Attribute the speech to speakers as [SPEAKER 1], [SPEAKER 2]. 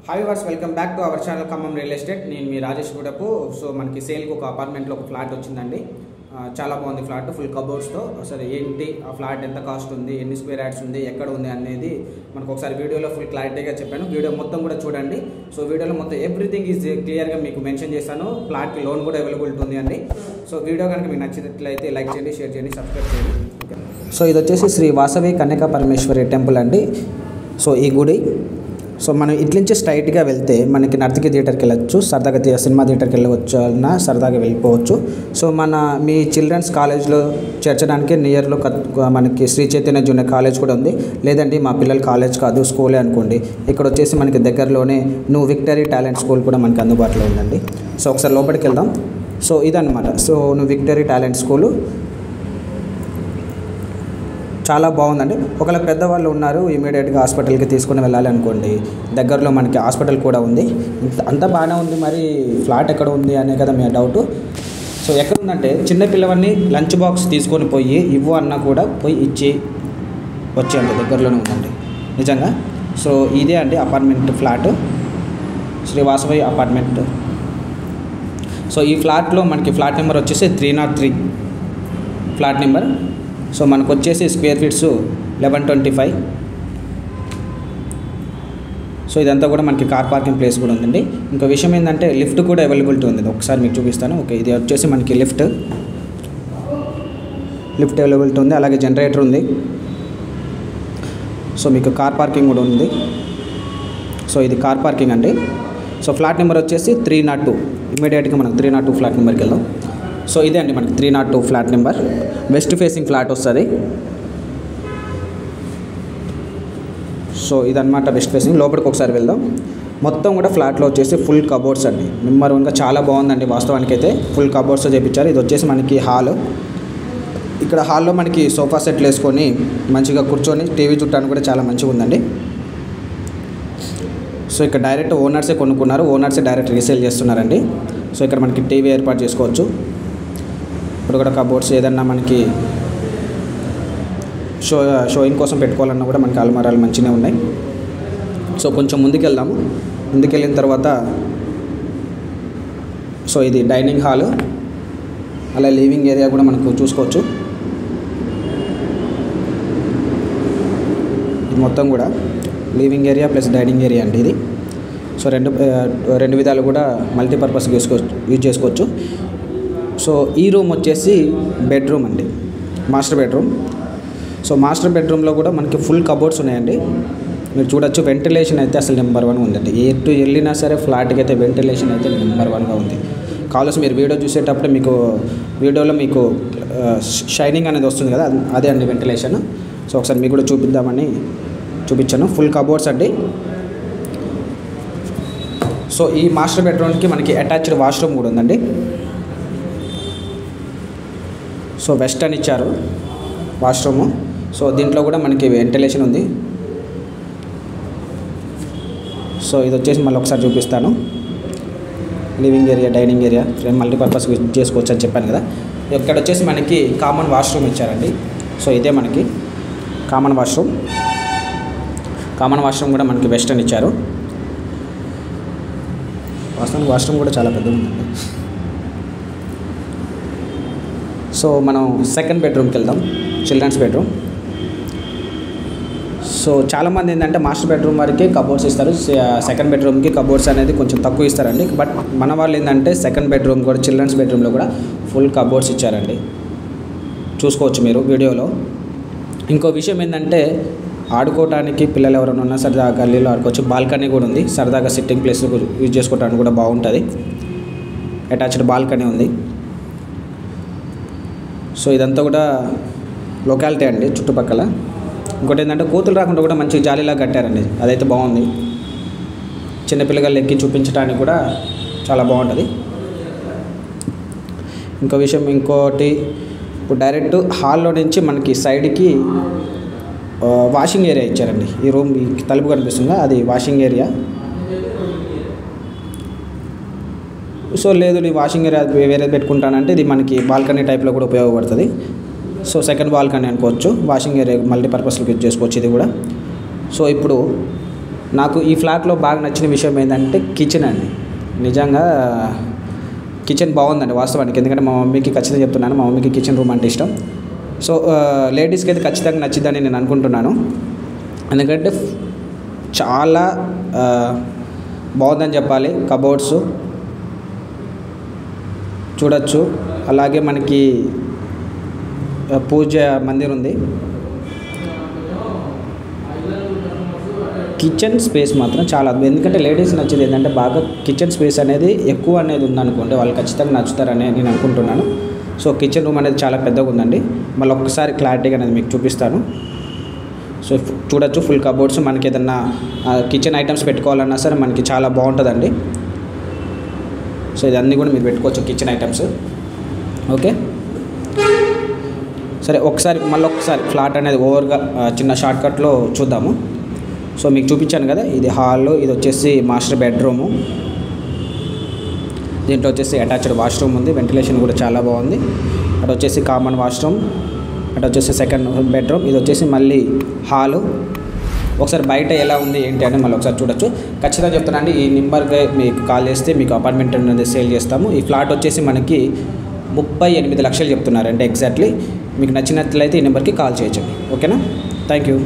[SPEAKER 1] Hi viewers welcome back to our channel Khammam real estate. నేను మీ Rajesh Gudapu. So మనకి సేల్కి ఒక అపార్ట్మెంట్లో ఒక ఫ్లాట్ వచ్చిందండి. చాలా బాగుంది ఫ్లాట్, ఫుల్ కబోర్డ్స్తో. అసలు ఏంటి ఆ ఫ్లాట్, ఎంత కాస్ట్ ఉంది, ఎన్ని స్క్వేర్ యార్డ్స్ ఉంది, ఎక్కడ ఉంది అనేది మనకు ఒకసారి వీడియోలో ఫుల్ క్లారిటీగా చెప్పాను. వీడియో మొత్తం కూడా చూడండి. సో వీడియోలో మొత్తం ఎవ్రీథింగ్ ఈజ్ క్లియర్గా మీకు మెన్షన్ చేశాను. ఫ్లాట్కి లోన్ కూడా అవైలబిలిటీ ఉంది అండి. సో వీడియో కనుక మీకు నచ్చినట్లయితే లైక్ చేయండి, షేర్ చేయండి, సబ్స్క్రైబ్ చేయండి. సో ఇది వచ్చేసి శ్రీ వాసవి కన్యకా పరమేశ్వరి టెంపుల్ అండి. సో ఈ గుడి, సో మనం ఇట్ల నుంచి స్ట్రైట్గా వెళ్తే మనకి నర్తకి థియేటర్కి వెళ్ళొచ్చు, సరదాగా సినిమా థియేటర్కి వెళ్ళవచ్చు అన్నా సరదాగా వెళ్ళిపోవచ్చు. సో మీ చిల్డ్రన్స్ కాలేజ్లో చేర్చడానికి నియర్లో మనకి శ్రీ చైతన్య జూనియర్ కాలేజ్ కూడా ఉంది. లేదండి మా పిల్లలు కాలేజ్ కాదు స్కూలే అనుకోండి, ఇక్కడ వచ్చేసి మనకి దగ్గరలోనే న్యూ విక్టరీ టాలెంట్ స్కూల్ కూడా మనకి అందుబాటులో ఉందండి. సో ఒకసారి లోపలికి వెళ్దాం. సో ఇదన్నమాట. So new victory talent school చాలా బాగుందండి. ఒకవేళ పెద్దవాళ్ళు ఉన్నారు, ఇమీడియట్గా హాస్పిటల్కి తీసుకుని వెళ్ళాలి అనుకోండి, దగ్గరలో మనకి హాస్పిటల్ కూడా ఉంది. అంతా బాగానే ఉంది. మరి ఫ్లాట్ ఎక్కడ ఉంది అనే కదా మీ డౌట్. సో ఎక్కడ ఉందంటే చిన్నపిల్లవాడిని లంచ్ బాక్స్ తీసుకొని పోయి ఇవ్వు అన్నా కూడా పోయి ఇచ్చి వచ్చేంత దగ్గరలోనే ఉందండి నిజంగా. సో ఇదే అండి apartment flat, Sri Vasavi apartment. So ఈ ఫ్లాట్లో మనకి ఫ్లాట్ నెంబర్ వచ్చేసి 303 ఫ్లాట్ నెంబర్. సో మనకు వచ్చేసి స్క్వేర్ ఫీట్స్ 1125. సో ఇదంతా కూడా మనకి కార్ పార్కింగ్ ప్లేస్ కూడా ఉందండి. ఇంకో విషయం ఏంటంటే లిఫ్ట్ కూడా అవైలబిలిటీ ఉంది. ఒకసారి మీకు చూపిస్తాను. ఓకే, ఇది వచ్చేసి మనకి లిఫ్ట్ అవైలబిలిటీ ఉంది. అలాగే జనరేటర్ ఉంది. సో మీకు కార్ పార్కింగ్ కూడా ఉంది. సో ఇది కార్ పార్కింగ్ అండి. సో ఫ్లాట్ నెంబర్ వచ్చేసి 302. ఇమీడియట్గా మనం 302 ఫ్లాట్ నెంబర్కి వెళ్దాం. సో ఇదే అండి మనకి 302 flat number. West facing flat వస్తుంది. సో ఇదన్నమాట వెస్ట్ ఫేసింగ్. లోపలికి ఒకసారి వెళ్దాం. మొత్తం కూడా ఫ్లాట్లో వచ్చేసి ఫుల్ కబోర్డ్స్ అండి. నెంబర్ 1గా చాలా బాగుందండి. వాస్తవానికి అయితే ఫుల్ కబోర్డ్స్ చేయించారు. ఇది వచ్చేసి మనకి హాల్. ఇక్కడ హాల్లో మనకి సోఫా సెట్లు వేసుకొని మంచిగా కూర్చొని టీవీ చూడటానికి కూడా చాలా మంచిగా ఉందండి. సో ఇక్కడ డైరెక్ట్ ఓనర్సే కొనుక్కున్నారు, ఓనర్సే డైరెక్ట్ రీసేల్ చేస్తున్నారండి. సో ఇక్కడ మనకి టీవీ ఏర్పాటు చేసుకోవచ్చు. ఇప్పుడు కూడా కబోర్డ్స్ ఏదన్నా మనకి షోయింగ్ కోసం పెట్టుకోవాలన్నా కూడా మనకి అల్మారాలు మంచిగా ఉన్నాయి. సో కొంచెం ముందుకు వెళ్దాము. ముందుకెళ్ళిన తర్వాత సో ఇది డైనింగ్ హాల్, అలా లివింగ్ ఏరియా కూడా మనకు చూసుకోవచ్చు. ఇది మొత్తం కూడా living area plus dining area అండి ఇది. సో రెండు విధాలు కూడా మల్టీపర్పస్ యూజ్ చేసుకోవచ్చు. సో ఈ రూమ్ వచ్చేసి బెడ్రూమ్ అండి, మాస్టర్ బెడ్రూమ్. సో మాస్టర్ బెడ్రూమ్లో కూడా మనకి ఫుల్ కబోర్డ్స్ ఉన్నాయండి. మీరు చూడొచ్చు. వెంటిలేషన్ అయితే అసలు నెంబర్ 1 ఉందండి. ఎటు వెళ్ళినా సరే ఫ్లాట్కి అయితే వెంటిలేషన్ అయితే నెంబర్ 1గా ఉంది. కావాల్సి మీరు వీడియో చూసేటప్పుడు మీకు వీడియోలో మీకు షైనింగ్ అనేది వస్తుంది కదా, అదే అండి వెంటిలేషన్. సో ఒకసారి మీకు కూడా చూపిద్దామని చూపించాను. ఫుల్ కబోర్డ్స్ అండి. సో ఈ మాస్టర్ బెడ్రూమ్కి మనకి అటాచ్డ్ వాష్రూమ్ కూడా ఉందండి. సో వెస్టర్న్ ఇచ్చారు వాష్రూము. సో దీంట్లో కూడా మనకి వెంటిలేషన్ ఉంది. సో ఇది వచ్చేసి మళ్ళీ ఒకసారి చూపిస్తాను. Living area, dining area multipurpose use చేసుకోవచ్చు అని చెప్పాను కదా. ఇక్కడ వచ్చేసి మనకి కామన్ వాష్రూమ్ ఇచ్చారండి. సో ఇదే మనకి కామన్ వాష్రూమ్ కూడా మనకి వెస్టర్న్ ఇచ్చారు. వాస్తవానికి వాష్రూమ్ కూడా చాలా పెద్దగా ఉందండి. సో మనం సెకండ్ బెడ్రూమ్కి వెళ్దాం, చిల్డ్రన్స్ బెడ్రూమ్. సో చాలామంది ఏంటంటే మాస్టర్ బెడ్రూమ్ వరకే కబోర్డ్స్ ఇస్తారు, సెకండ్ బెడ్రూమ్కి కబోర్డ్స్ అనేది కొంచెం తక్కువ ఇస్తారండి. బట్ మన వాళ్ళు ఏంటంటే సెకండ్ బెడ్రూమ్ కూడా, చిల్డ్రన్స్ బెడ్రూమ్లో కూడా ఫుల్ కబోర్డ్స్ ఇచ్చారండి. చూసుకోవచ్చు మీరు వీడియోలో. ఇంకో విషయం ఏంటంటే ఆడుకోవడానికి పిల్లలు ఎవరైనా ఉన్నా సరదాగా గల్లీలో ఆడుకోవచ్చు. బాల్కనీ కూడా ఉంది, సరదాగా సిట్టింగ్ ప్లేస్ యూజ్ చేసుకోవడానికి కూడా బాగుంటుంది. అటాచ్డ్ బాల్కనీ ఉంది. సో ఇదంతా కూడా లొకాలిటీ అండి చుట్టుపక్కల. ఇంకోటి ఏంటంటే కోతులు రాకుండా కూడా మంచి జాలీలా కట్టారండి, అదైతే బాగుంది. చిన్నపిల్లగాళ్ళు ఎక్కి చూపించడానికి కూడా చాలా బాగుంటుంది. ఇంకో విషయం, ఇంకోటి ఇప్పుడు డైరెక్ట్ హాల్లో నుంచి మనకి సైడ్కి వాషింగ్ ఏరియా ఇచ్చారండి. ఈ రూమ్ తలుపు కనిపిస్తుందా, అది వాషింగ్ ఏరియా. సో లేదు నీ వాషింగ్ ఏరియా వేరేది పెట్టుకుంటానంటే ఇది మనకి బాల్కనీ టైప్లో కూడా ఉపయోగపడుతుంది. సో సెకండ్ బాల్కనీ అనుకోవచ్చు. వాషింగ్ ఏరియా మల్టీపర్పస్కి యూజ్ చేసుకోవచ్చు ఇది కూడా. సో ఇప్పుడు నాకు ఈ ఫ్లాట్లో బాగా నచ్చిన విషయం ఏంటంటే కిచెన్ అండి. నిజంగా కిచెన్ బాగుందండి వాస్తవానికి. ఎందుకంటే మా మమ్మీకి ఖచ్చితంగా చెప్తున్నాను, మా మమ్మీకి కిచెన్ రూమ్ అంటే ఇష్టం. సో లేడీస్కి అయితే ఖచ్చితంగా నచ్చిద్దని నేను అనుకుంటున్నాను. ఎందుకంటే చాలా బాగుందని చెప్పాలి. కబోర్డ్స్ చూడొచ్చు. అలాగే మనకి పూజ మందిర్ ఉంది. కిచెన్ స్పేస్ మాత్రం చాలా ఎందుకంటే లేడీస్ నచ్చేది ఏంటంటే బాగా కిచెన్ స్పేస్ అనేది ఎక్కువ అనేది ఉందనుకోండి, వాళ్ళు ఖచ్చితంగా నచ్చుతారని నేను అనుకుంటున్నాను. సో కిచెన్ రూమ్ అనేది చాలా పెద్దగా ఉందండి. మళ్ళీ ఒక్కసారి క్లారిటీగా అనేది మీకు చూపిస్తాను. సో చూడొచ్చు ఫుల్ కబోర్డ్స్. మనకి ఏదన్నా కిచెన్ ఐటమ్స్ పెట్టుకోవాలన్నా సరే మనకి చాలా బాగుంటుందండి. సో ఇదన్నీ కూడా మీరు పెట్టుకోవచ్చు కిచెన్ ఐటమ్స్. ఓకే, సరే ఒకసారి మళ్ళీ ఫ్లాట్ అనేది ఓవర్గా చిన్న షార్ట్కట్లో చూద్దాము. సో మీకు చూపించాను కదా, ఇది హాల్, ఇది వచ్చేసి మాస్టర్ బెడ్రూము. దీంట్లో వచ్చేసి అటాచ్డ్ వాష్రూమ్ ఉంది. వెంటిలేషన్ కూడా చాలా బాగుంది. అటు వచ్చేసి కామన్ వాష్రూమ్, అటు వచ్చేసి సెకండ్ బెడ్రూమ్. ఇది వచ్చేసి మళ్ళీ హాలు. ఒకసారి బయట ఎలా ఉంది ఏంటి అని మళ్ళీ ఒకసారి చూడొచ్చు. ఖచ్చితంగా చెప్తానండి, ఈ నెంబర్కి మీకు కాల్ చేస్తే మీకు అపార్ట్మెంట్ అనేది సేల్ చేస్తాము. ఈ ఫ్లాట్ వచ్చేసి మనకి 38 లక్షలు చెప్తున్నారు అంటే ఎగ్జాక్ట్లీ. మీకు నచ్చినట్లయితే ఈ నెంబర్కి కాల్ చేయొచ్చు. ఓకేనా? Thank you.